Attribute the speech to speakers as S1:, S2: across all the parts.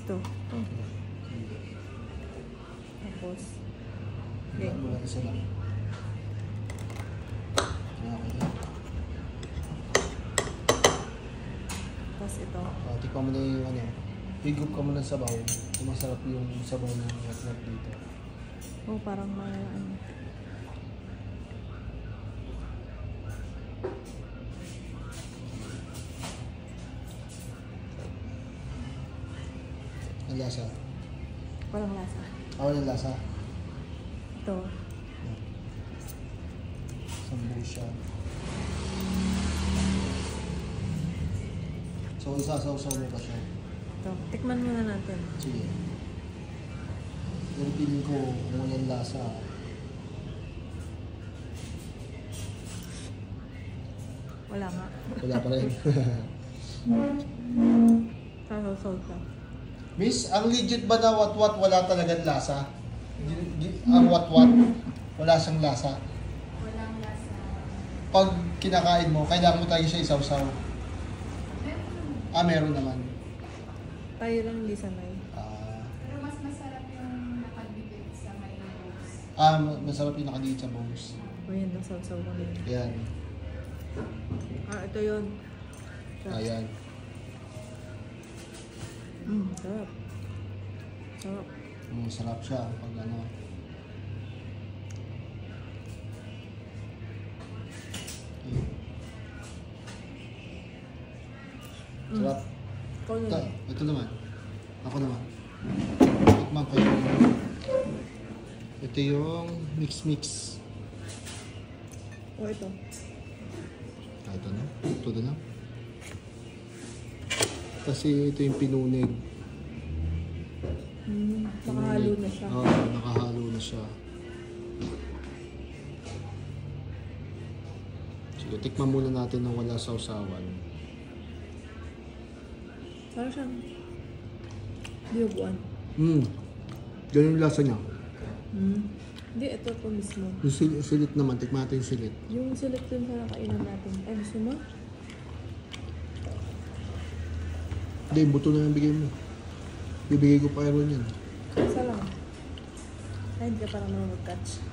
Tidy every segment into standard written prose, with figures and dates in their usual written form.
S1: Ito. Oh. Tapos. Okay.
S2: Wala isa lang. Okay.
S1: Tapos ito.
S2: Tikman mo na yung ano. Higup ka mo ng sabaw. Masarap yung sabaw ng wet dito.
S1: Oh, parang ano.
S2: Ang lasa.
S1: Walang lasa.
S2: Walang lasa.
S1: Ito.
S2: Sambusa. So, isasaw-saw mo pa siya.
S1: Ito. Tikman muna natin.
S2: Sige. Yung feeling ko, kung walang lasa.
S1: Wala nga.
S2: Wala pa rin.
S1: Sasaw ka.
S2: Miss, ang legit ba na wat-wat wala talagang lasa? Ang wat-wat, wala siyang lasa.
S3: Walang lasa.
S2: Pag kinakain mo, kailangan mo talaga siya isaw-saw. Meron naman.
S1: Tayo lang hindi sanay.
S3: Pero mas masarap yung nakadikit sa may bones.
S2: Masarap yung nakadikit sa bones.
S1: O yan, nasaw-saw ko na yun.
S2: Ayan.
S1: Ito yun.
S2: Ayan.
S1: Sarap. Sarap.
S2: Masarap siya pag ano. Okay. Sarap. Ito naman. Ako naman. Tikman ko yung... Ito yung mix-mix.
S1: O ito.
S2: Ito na. Ito na lang. Kasi ito yung pinunig.
S1: Nakahalo na siya.
S2: Oo, nakahalo na siya. Sige, tikman muna natin ng wala sausawan.
S1: Parang siyang diyobuan.
S2: Ganun yung lasa niya.
S1: Hindi, ito po mismo.
S2: Yung silit naman, tikman natin yung silit.
S1: Yung silit dun sa kainan natin. Ay, gusto mo?
S2: Hindi, buto na yung bigay mo. Bibigay ko pa rin yan.
S1: Isa lang. Ay, hindi ka parang naman mag-catch.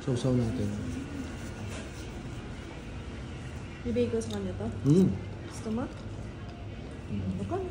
S2: Sausaw natin.
S1: Bibigay ko sa kanya to. Gusto mo? Ito ka na.